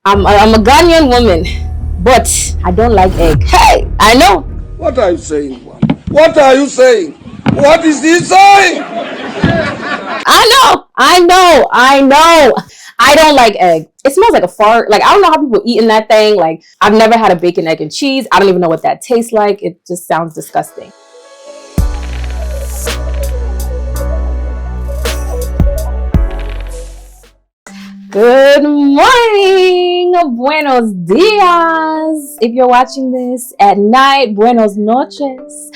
I'm a Ghanaian woman, but I don't like egg. Hey, I know. What are you saying? What are you saying? What is he saying? I know. I don't like egg. It smells like a fart. Like, I don't know how people eating that thing. Like, I've never had a bacon, egg, and cheese. I don't even know what that tastes like. It just sounds disgusting. Good morning, buenos dias. If you're watching this at night, buenos noches.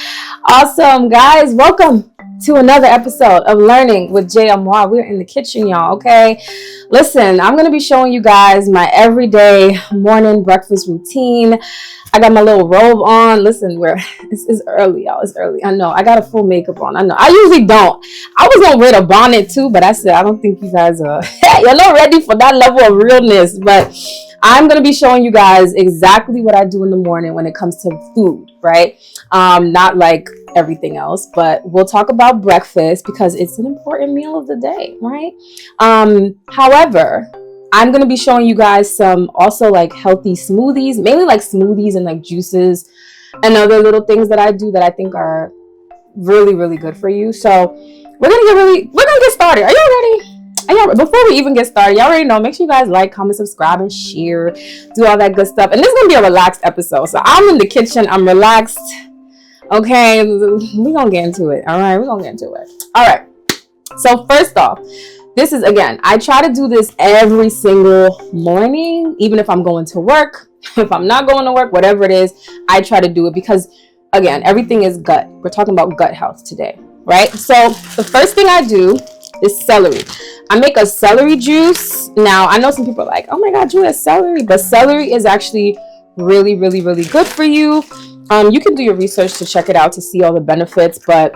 Awesome, guys. Welcome to another episode of Learning with JAmoah. We're in the kitchen, y'all, okay? Listen, I'm going to be showing you guys my everyday morning breakfast routine. I got my little robe on. Listen, it's early, y'all. It's early. I know. I got a full makeup on. I know. I usually don't. I was going to wear a bonnet too, but I said, I don't think you guys are, you're not ready for that level of realness. But I'm going to be showing you guys exactly what I do in the morning when it comes to food, right? Not like everything else, but we'll talk about breakfast because it's an important meal of the day, right? However, I'm going to be showing you guys some also like healthy smoothies, mainly like smoothies and like juices and other little things that I do that I think are really, really good for you. So we're going to get started. Are y'all ready? Before we even get started, y'all already know, make sure you guys like, comment, subscribe, and share, do all that good stuff. And this is going to be a relaxed episode. So I'm in the kitchen. I'm relaxed. Okay, we're going to get into it. All right, we're going to get into it. All right. So first off, this is, again, I try to do this every single morning, even if I'm going to work, if I'm not going to work, whatever it is, I try to do it because, again, everything is gut. We're talking about gut health today, right? So the first thing I do is celery. I make a celery juice. Now, I know some people are like, oh my God, Juliet, celery. But celery is actually really, really, really good for you. You can do your research to check it out to see all the benefits, but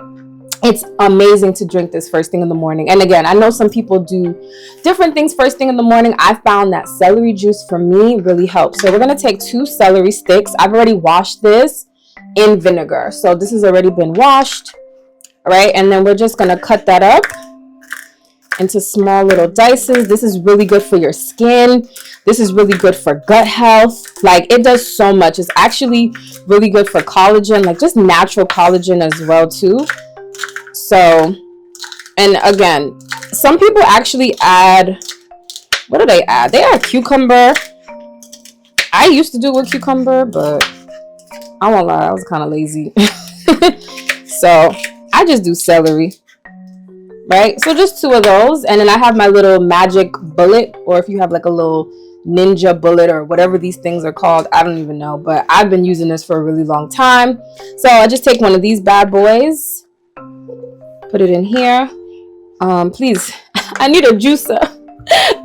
it's amazing to drink this first thing in the morning. And again, I know some people do different things first thing in the morning. I found that celery juice for me really helps. So we're going to take 2 celery sticks. I've already washed this in vinegar. So this has already been washed, right? And then we're just going to cut that up into small little dices. This is really good for your skin. This is really good for gut health. Like, it does so much. It's actually really good for collagen, like just natural collagen as well too. So, and again, some people actually add, what do they add? They add cucumber. I used to do with cucumber, but I won't lie, I was kind of lazy. So I just do celery, right? So just 2 of those. And then I have my little magic bullet, or if you have like a little ninja bullet or whatever these things are called, I don't even know, but I've been using this for a really long time. So I just take one of these bad boys, put it in here. Please, I need a juicer.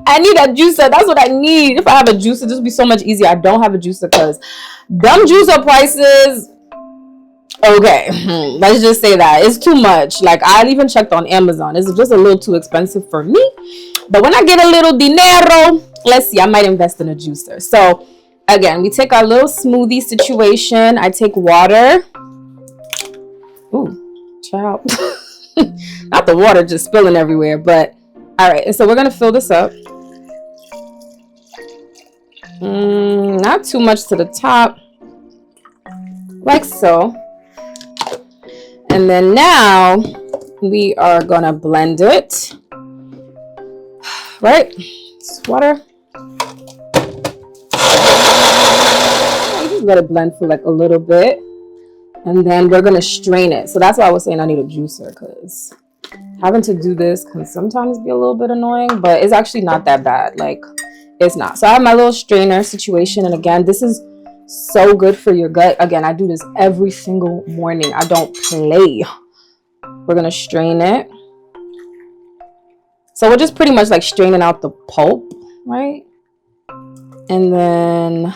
I need a juicer. That's what I need. If I have a juicer, this would be so much easier. I don't have a juicer because dumb juicer prices. Okay, let's just say that it's too much. Like, I even checked on Amazon. It's just a little too expensive for me. But when I get a little dinero, let's see, I might invest in a juicer. So again, we take our little smoothie situation. I take water. Ooh, child. Not the water just spilling everywhere, but all right. And so we're going to fill this up. Not too much to the top, like so. And then now we are going to blend it, right? It's water. Just let it blend for like a little bit. And then we're going to strain it. So that's why I was saying I need a juicer, because having to do this can sometimes be a little bit annoying, but it's actually not that bad. Like, it's not. So I have my little strainer situation. And again, this is so good for your gut. Again, I do this every single morning. I don't play. We're going to strain it. So we're just pretty much like straining out the pulp, right? And then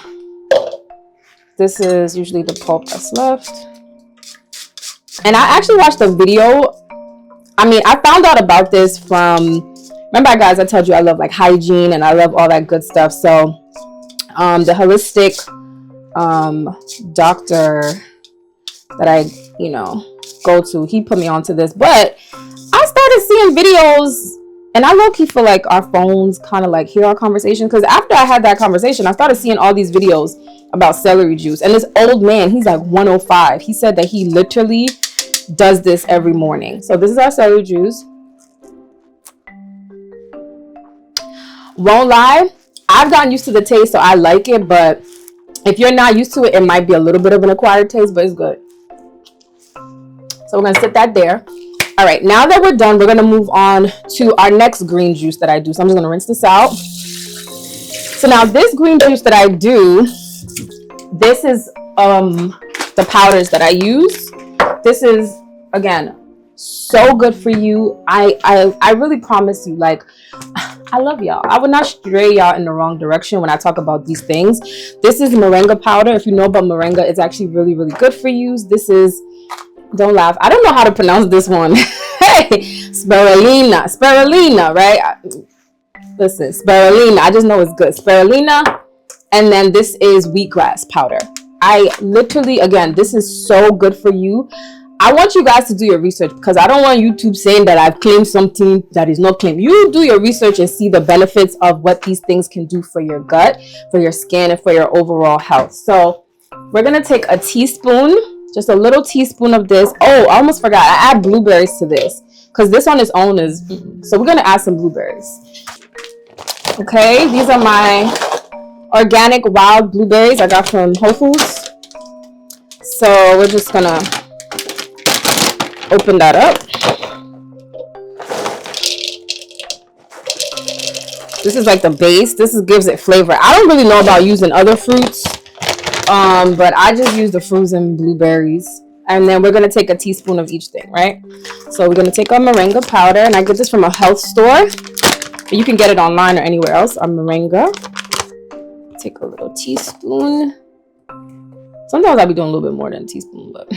this is usually the pulp that's left. And I actually watched a video. I mean, I found out about this from, remember guys, I told you I love like hygiene and I love all that good stuff. So the holistic doctor that I, go to, he put me onto this. But I started seeing videos And I low-key feel like our phones kind of like hear our conversation, because after I had that conversation, I started seeing all these videos about celery juice. And this old man, he's like 105. He said that he literally does this every morning. So this is our celery juice. Won't lie, I've gotten used to the taste, so I like it. But if you're not used to it, it might be a little bit of an acquired taste, but it's good. So we're going to sit that there. All right, now that we're done, we're going to move on to our next green juice that I do. So I'm just going to rinse this out. So now this green juice that I do, this is the powders that I use. This is, again, so good for you. I really promise you, like, I love y'all. I would not stray y'all in the wrong direction when I talk about these things. This is moringa powder. If you know about moringa, it's actually really, really good for you. This is, don't laugh, I don't know how to pronounce this one. Hey, spirulina, right? Listen, spirulina, I just know it's good. Spirulina. And then this is wheatgrass powder. I literally, again, this is so good for you. I want you guys to do your research, because I don't want YouTube saying that I've claimed something that is not claimed. You do your research and see the benefits of what these things can do for your gut, for your skin, and for your overall health. So we're going to take a teaspoon, just a little teaspoon of this. Oh, I almost forgot. I add blueberries to this, because this on its own is, so we're going to add some blueberries. Okay, these are my organic wild blueberries I got from Whole Foods. So we're just going to open that up. This is like the base. This gives it flavor. I don't really know about using other fruits, but I just use the frozen blueberries. And then we're going to take a teaspoon of each thing, right? So we're going to take our moringa powder, and I get this from a health store. You can get it online or anywhere else. Our moringa. Take a little teaspoon. Sometimes I'll be doing a little bit more than a teaspoon, but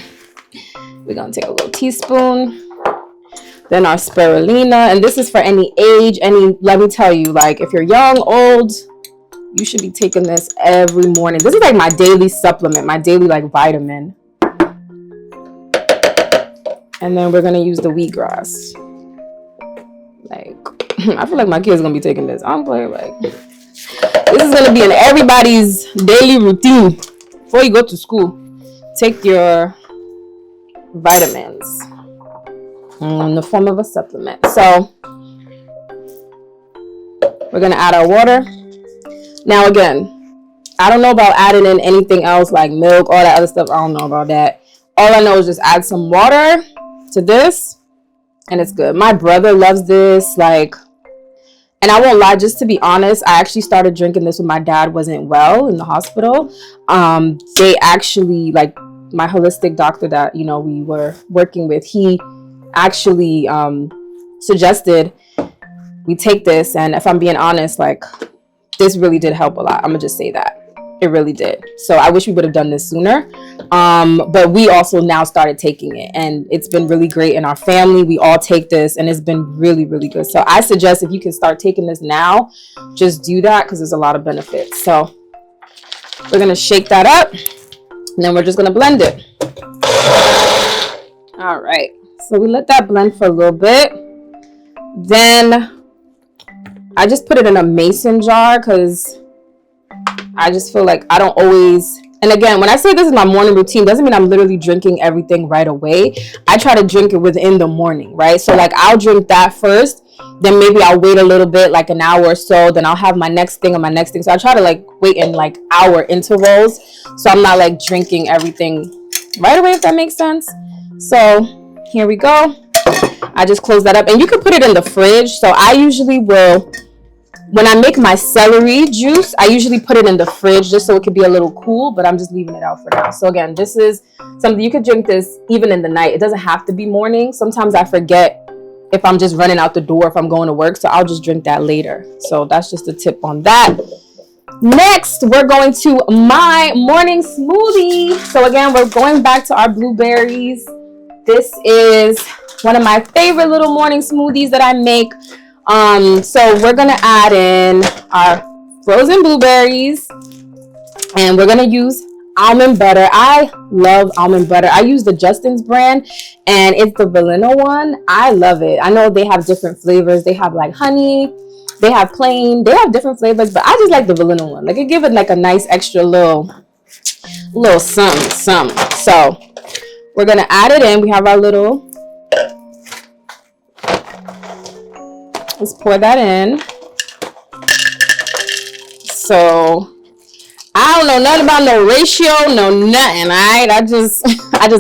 we're going to take a little teaspoon. Then our spirulina. And this is for any age, let me tell you, like, if you're young, old, you should be taking this every morning. This is like my daily supplement, my daily like vitamin. And then we're going to use the wheatgrass. Like, I feel like my kids going to be taking this. I'm playing, like, this is going to be in everybody's daily routine before you go to school. Take your vitamins in the form of a supplement. So we're going to add our water. Now, again, I don't know about adding in anything else like milk, all that other stuff. I don't know about that. All I know is just add some water to this, and it's good. My brother loves this, like, and I won't lie, just to be honest, I actually started drinking this when my dad wasn't well in the hospital. They actually, like, my holistic doctor that, you know, we were working with, he actually suggested we take this. And if I'm being honest, like, this really did help a lot. I'm gonna just say that. It really did. So I wish we would have done this sooner. But we also now started taking it, and it's been really great in our family. We all take this, and it's been really, really good. So I suggest if you can start taking this now, just do that, because there's a lot of benefits. So we're going to shake that up, and then we're just going to blend it. All right. So we let that blend for a little bit. Then I just put it in a mason jar, because I just feel like I don't always, and again, when I say this is my morning routine, doesn't mean I'm literally drinking everything right away. I try to drink it within the morning, right? So like I'll drink that first, then maybe I'll wait a little bit, like an hour or so, then I'll have my next thing and my next thing. So I try to like wait in like hour intervals, so I'm not like drinking everything right away, if that makes sense. So here we go. I just close that up, and you can put it in the fridge. So I usually will, when I make my celery juice, I usually put it in the fridge just so it could be a little cool, but I'm just leaving it out for now. So again, this is something you could drink this even in the night. It doesn't have to be morning. Sometimes I forget if I'm just running out the door, if I'm going to work, so I'll just drink that later. So that's just a tip on that. Next, we're going to my morning smoothie. So again, we're going back to our blueberries. This is one of my favorite little morning smoothies that I make. So we're going to add in our frozen blueberries, and we're going to use almond butter. I love almond butter. I use the Justin's brand, and it's the vanilla one. I love it. I know they have different flavors. They have like honey, they have plain, they have different flavors, but I just like the vanilla one. Like, it give it like a nice extra little something. So we're gonna add it in. We have our little, let's pour that in. So I don't know nothing about no ratio, no nothing. All right, I just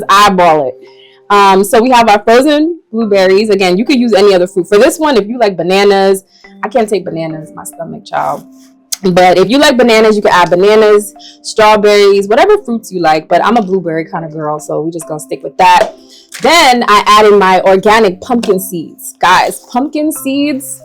eyeball it. So we have our frozen blueberries. Again, you could use any other fruit for this one. If you like bananas, I can't take bananas, my stomach, child. But if you like bananas, you can add bananas, strawberries, whatever fruits you like. But I'm a blueberry kind of girl, so we're just gonna stick with that. Then I added my organic pumpkin seeds. Guys, pumpkin seeds,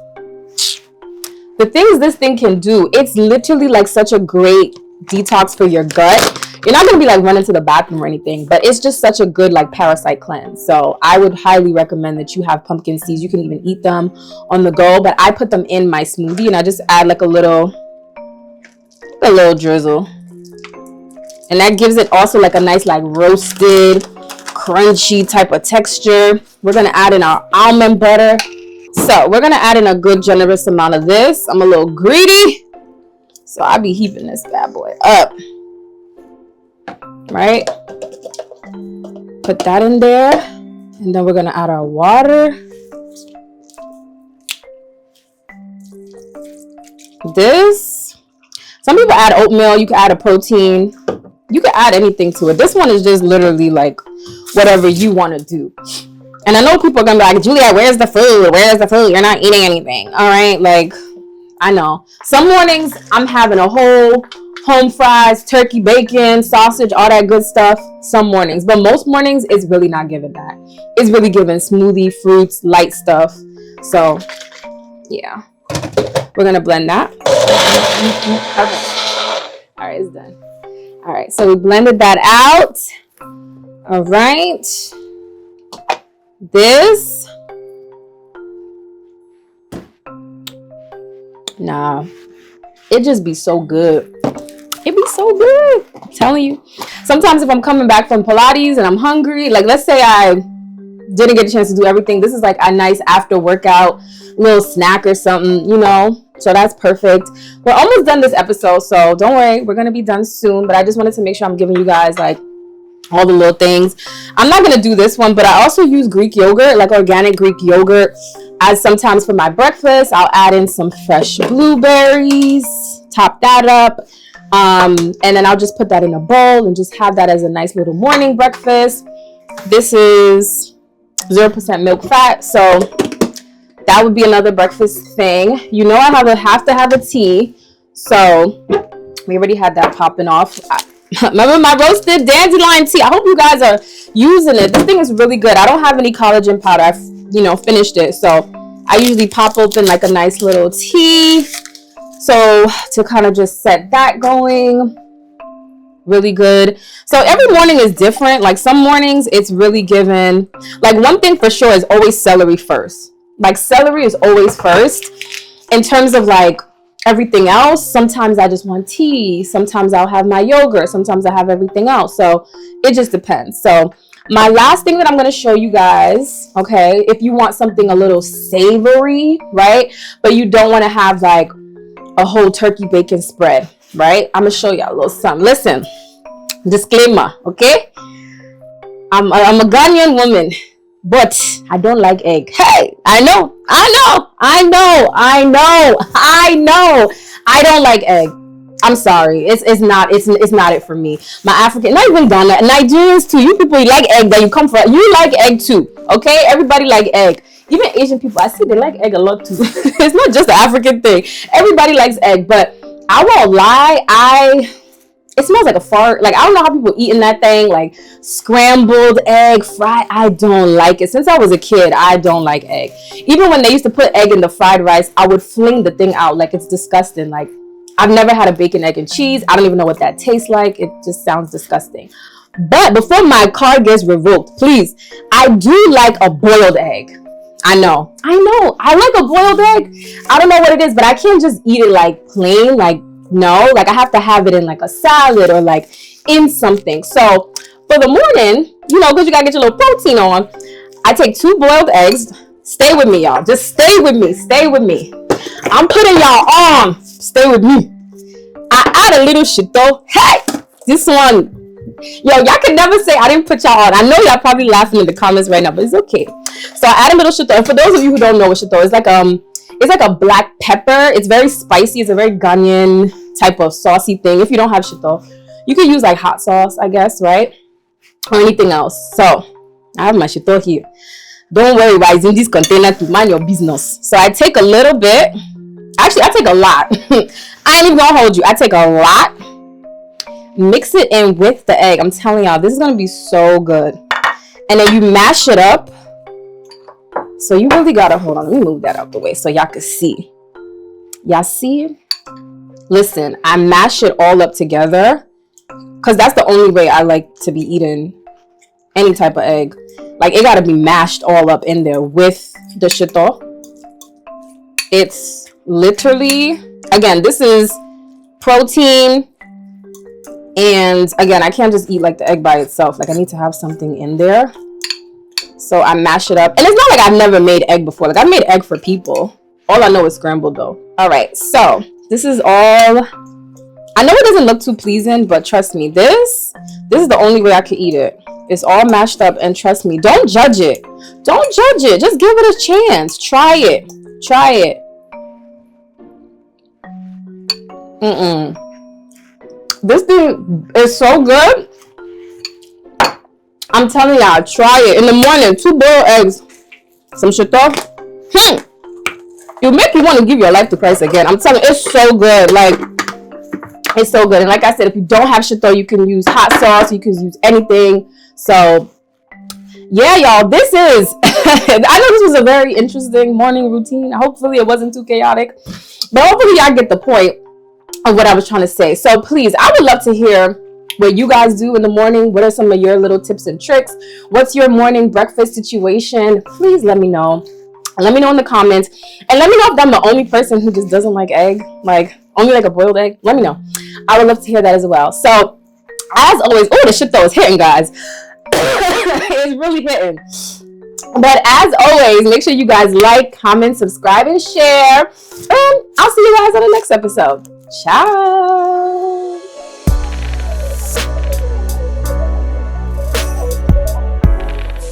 the things this thing can do, it's literally like such a great detox for your gut. You're not going to be like running to the bathroom or anything, but it's just such a good like parasite cleanse. So I would highly recommend that you have pumpkin seeds. You can even eat them on the go, but I put them in my smoothie, and I just add like a little drizzle, and that gives it also like a nice like roasted crunchy type of texture. We're going to add in our almond butter. So we're going to add in a good generous amount of this. I'm a little greedy, so I'll be heaping this bad boy up. Right? Put that in there. And then we're going to add our water. This. Some people add oatmeal. You can add a protein. You can add anything to it. This one is just literally like whatever you want to do. And I know people are going to be like, Juliet, where's the food? Where's the food? You're not eating anything. All right? Like, I know. Some mornings, I'm having a whole home fries, turkey, bacon, sausage, all that good stuff. Some mornings. But most mornings, it's really not giving that. It's really giving smoothie, fruits, light stuff. So, yeah. We're going to blend that. Okay. All right, it's done. All right, so we blended that out. All right. This. Nah, it just be so good. It be so good. I'm telling you. Sometimes if I'm coming back from Pilates and I'm hungry, like let's say I didn't get a chance to do everything, this is like a nice after workout little snack or something, you know. So that's perfect. We're almost done this episode, so don't worry, we're gonna be done soon. But I just wanted to make sure I'm giving you guys like all the little things. I'm not gonna do this one, but I also use Greek yogurt, like organic Greek yogurt, as sometimes for my breakfast. I'll add in some fresh blueberries, top that up, and then I'll just put that in a bowl and just have that as a nice little morning breakfast. This is 0% milk fat, so that would be another breakfast thing. You know, I have to have a tea, so we already had that popping off. Remember my roasted dandelion tea? I hope you guys are using it. This thing is really good. I don't have any collagen powder. I've finished it, so I usually pop open like a nice little tea, so to kind of just set that going. Really good. So every morning is different. Like some mornings it's really given, like one thing for sure is always celery first. Like celery is always first. In terms of like everything else, sometimes I just want tea, sometimes I'll have my yogurt, sometimes I have everything else. So it just depends. So my last thing that I'm going to show you guys, okay, if you want something a little savory, right, but you don't want to have like a whole turkey bacon spread, right, I'm going to show y'all a little something. Listen, disclaimer, okay, I'm a Ghanaian woman, but I don't like egg. Hey, I know. I don't like egg. I'm sorry. It's not it for me. My African, not even Ghana, Nigerians too. You people, you like egg that you come from. You like egg too. Okay? Everybody like egg. Even Asian people, I see they like egg a lot too. It's not just an African thing. Everybody likes egg, but I won't lie. It smells like a fart. Like, I don't know how people eating that thing, like scrambled egg, fried. I don't like it. Since I was a kid, I don't like egg. Even when they used to put egg in the fried rice, I would fling the thing out. Like, it's disgusting. Like, I've never had a bacon, egg, and cheese. I don't even know what that tastes like. It just sounds disgusting. But before my card gets revoked, please, I do like a boiled egg. I know. I like a boiled egg. I don't know what it is, but I can't just eat it like plain, like, no, like I have to have it in like a salad or like in something. So for the morning, because you gotta get your little protein on, I take 2 boiled eggs. Stay with me, y'all. Just stay with me. Stay with me. I'm putting y'all on. Stay with me. I add a little shito. Hey, this one. Yo, y'all can never say I didn't put y'all on. I know y'all probably laughing in the comments right now, but it's okay. So I add a little shito. And for those of you who don't know what shito is, it's like a black pepper. It's very spicy. It's a very Ghanaian type of saucy thing. If you don't have shito, you can use like hot sauce, I guess, right? Or anything else. So I have my shito here. Don't worry, why it's in this container to mind your business. So I take a little bit. Actually, I take a lot. I ain't even gonna hold you. I take a lot. Mix it in with the egg. I'm telling y'all, this is gonna be so good. And then you mash it up. So you really gotta, hold on, let me move that out the way so y'all can see. Y'all see? Listen, I mash it all up together because that's the only way I like to be eating any type of egg. Like, it gotta be mashed all up in there with the shito. It's literally, again, this is protein. And again, I can't just eat like the egg by itself. Like, I need to have something in there. So I mash it up. And it's not like I've never made egg before. Like, I've made egg for people. All I know is scrambled though. All right, so this is all. I know it doesn't look too pleasing, but trust me, this is the only way I can eat it. It's all mashed up, and trust me, don't judge it. Don't judge it. Just give it a chance. Try it. Try it. This thing is so good. I'm telling y'all, try it. In the morning, 2 boiled eggs, some shito. It'll make you want to give your life to Christ again. I'm telling you, it's so good. Like, it's so good. And like I said, if you don't have shito, you can use hot sauce. You can use anything. So, yeah, y'all, this is, I know this was a very interesting morning routine. Hopefully it wasn't too chaotic. But hopefully y'all get the point of what I was trying to say. So please, I would love to hear what you guys do in the morning. What are some of your little tips and tricks? What's your morning breakfast situation? Please let me know. Let me know in the comments. And let me know if I'm the only person who just doesn't like egg. Like, only like a boiled egg. Let me know. I would love to hear that as well. So, as always, oh, the shit though is hitting, guys. It's really hitting. But as always, make sure you guys like, comment, subscribe, and share. And I'll see you guys on the next episode. Ciao.